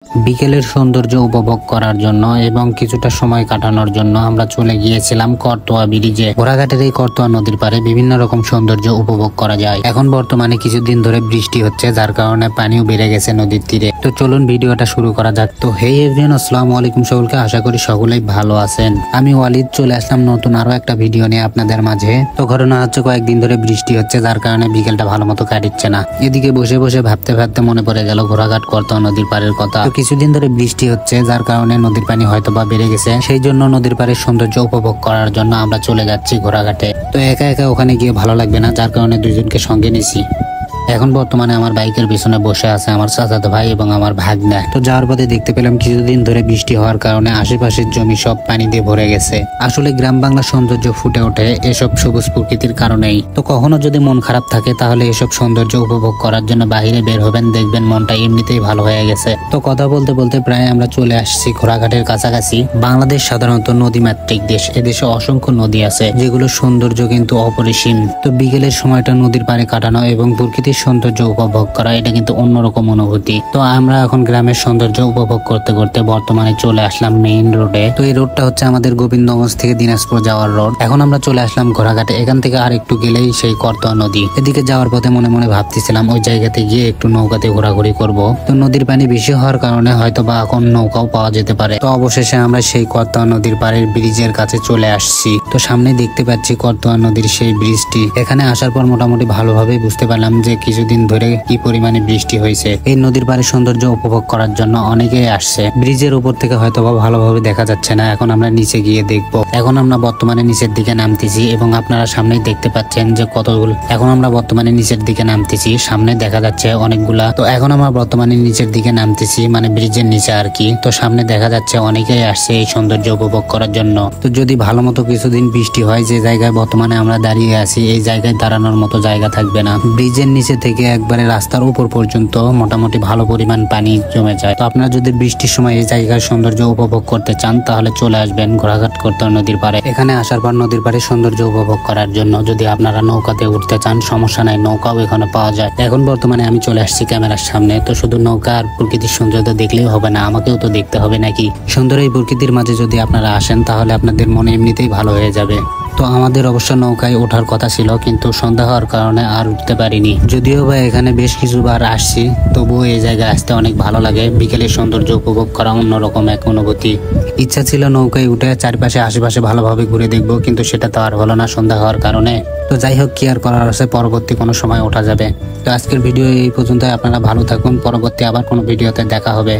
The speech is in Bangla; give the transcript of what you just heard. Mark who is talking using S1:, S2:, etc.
S1: বিকেলের সৌন্দর্য উপভোগ করার জন্য এবং কিছুটা সময় কাটানোর জন্য আমরা চলে গিয়েছিলাম করতোয়া ব্রিজে। ঘোড়াঘাটের এই করতোয়া নদীর পারে বিভিন্ন রকম সৌন্দর্য উপভোগ করা যায়। এখন বর্তমানে কিছুদিন ধরে বৃষ্টি হচ্ছে, যার কারণে পানিও বেড়ে গেছে নদীর তীরে। তো চলুন ভিডিওটা শুরু করা যাক। তো হে এভরিওয়ান, আসসালামু আলাইকুম সকলকে, আশা করি সকলেই ভালো আছেন। আমি ওয়ালিদ চলে আসলাম নতুন আরো একটা ভিডিও নিয়ে আপনাদের মাঝে। তো ঘটনা হচ্ছে কয়েকদিন ধরে বৃষ্টি হচ্ছে, যার কারণে বিকেলটা ভালো মতো কাটছে না। এদিকে বসে বসে ভাবতে ভাবতে মনে পড়ে গেল ঘোড়াঘাট করতোয়া নদীর পাড়ের কথা। কিছুদিন ধরে বৃষ্টি হচ্ছে, যার কারণে নদীর পানি হয়তো বা বেড়ে গেছে। সেই জন্য নদীর পাড়ের সৌন্দর্য উপভোগ করার জন্য আমরা চলে যাচ্ছি ঘোড়াঘাটে। তো একা একা ওখানে গিয়ে ভালো লাগবে না, যার কারণে দুইজনকে সঙ্গে নিছি। এখন বর্তমানে আমার বাইকের পিছনে বসে আছে আমার চাচাতো ভাই এবং আমার ভাগ্না। তো যাওয়ার পথে দেখতে পেলাম কিছুদিন ধরে বৃষ্টি হওয়ার কারণে আশেপাশের জমি সব পানি দিয়ে ভরে গেছে। আসলে গ্রাম বাংলার সৌন্দর্য ফুটে ওঠে এসব সবুজ প্রকৃতির কারণেই। তো কখনো যদি মন খারাপ থাকে তাহলে এসব সৌন্দর্য উপভোগ করার জন্য বাইরে বের হবেন, দেখবেন মনটা এমনিতেই ভালো হয়ে গেছে। তো কথা বলতে বলতে প্রায় আমরা চলে আসছি ঘোড়াঘাটের কাছাকাছি। বাংলাদেশ সাধারণত নদীমাতৃক দেশ, এদেশে অসংখ্য নদী আছে যেগুলোর সৌন্দর্য কিন্তু অপরিসীম। তো বিকেলের সময়টা নদীর পাড়ে কাটানো এবং প্রকৃতির সৌন্দর্য উপভোগ করা, এটা কিন্তু অন্যরকম অনুভূতি। তো আমরা এখন গ্রামের সৌন্দর্য উপভোগ করতে করতে বর্তমানে চলে আসলাম মেইন রোডে। তো এই রোডটা হচ্ছে আমাদের গোবিন্দগঞ্জ থেকে দিনাজপুর যাওয়ার রোড। এখন আমরা চলে আসলাম ঘোড়াঘাটে। এখান থেকে আর একটু গেলেই সেই করতোয়া নদী। এদিকে যাওয়ার পথে মনে মনে ভাবতেছিলাম ওই জায়গাতে গিয়ে একটু নৌকাতে ঘোরাঘুরি করব। তো নদীর পানি বেশি হওয়ার কারণে হয়তো বা এখন নৌকাও পাওয়া যেতে পারে। তো অবশেষে আমরা সেই করতোয়া নদীর পাড়ের ব্রিজের কাছে চলে আসছি। তো সামনে দেখতে পাচ্ছি করতোয়া নদীর সেই ব্রিজটি। এখানে আসার পর মোটামুটি ভালোভাবে বুঝতে পারলাম যে কিছুদিন ধরে কি পরিমাণে বৃষ্টি হয়েছে। এই নদীর পাড়ের সৌন্দর্য উপভোগ করার জন্য অনেকেই আসছে। ব্রিজের উপর থেকে হয়তো বা ভালোভাবে দেখা যাচ্ছে না, এখন আমরা নিচে গিয়ে দেখব। এখন আমরা বর্তমানে নিচের দিকে নামতেছি এবং আপনারা সামনেই দেখতে পাচ্ছেন যে কতগুলো। এখন আমরা বর্তমানে নিচের দিকে নামতেছি, সামনে দেখা যাচ্ছে অনেকগুলা। তো এখন আমরা বর্তমানে নিচের দিকে নামতেছি, মানে ব্রিজের নিচে আর কি। তো সামনে দেখা যাচ্ছে অনেকেই আসছে এই সৌন্দর্য উপভোগ করার জন্য। তো যদি ভালো মতো কিছুদিন বৃষ্টি হয়, যে জায়গায় বর্তমানে আমরা দাঁড়িয়ে আছি এই জায়গায় দাঁড়ানোর মতো জায়গা থাকবে না। ব্রিজের নিচে থেকে একবারে রাস্তার উপর পর্যন্ত মোটামুটি ভালো পরিমাণ পানি জমে যায়। তো আপনারা যদি বৃষ্টির সময় এই জায়গার সৌন্দর্য উপভোগ করতে চান তাহলে চলে আসবেন ঘোড়াঘাট করতোয়া নদীর পাড়ে। এখানে আসার পর নদীর পাড়ে সৌন্দর্য উপভোগ করার জন্য যদি আপনারা নৌকাতে উঠতে চান সমস্যা নাই, নৌকাও এখানে পাওয়া যায়। এখন বর্তমানে আমি চলে আসছি ক্যামেরার সামনে। তো শুধু নৌকা আর প্রকৃতির সৌন্দর্য দেখলেই হবে না, আমাকেও তো দেখতে হবে নাকি। সুন্দর এই প্রকৃতির মাঝে যদি আপনারা আসেন তাহলে আপনাদের মনে এমনিতেই ভালো হয়ে যাবে। তো আমাদের অবশ্য নৌকায় ওঠার কথা ছিল, কিন্তু সন্ধ্যা হওয়ার কারণে আর উঠতে পারিনি। যদিও বা এখানে বেশ কিছুবার আসছি, তবুও এই জায়গায় আসতে অনেক ভালো লাগে। বিকেলের সৌন্দর্য উপভোগ করা অন্যরকম এক অনুভূতি। ইচ্ছা ছিল নৌকায় উঠে চারপাশে আশেপাশে ভালোভাবে ঘুরে দেখবো, কিন্তু সেটা তো আর হলো না সন্ধ্যা হওয়ার কারণে। তো যাই হোক, কি আর করার আছে, পরবর্তী কোনো সময় ওঠা যাবে। তো আজকের ভিডিও এই পর্যন্ত। আপনারা ভালো থাকুন, পরবর্তী আবার কোনো ভিডিওতে দেখা হবে।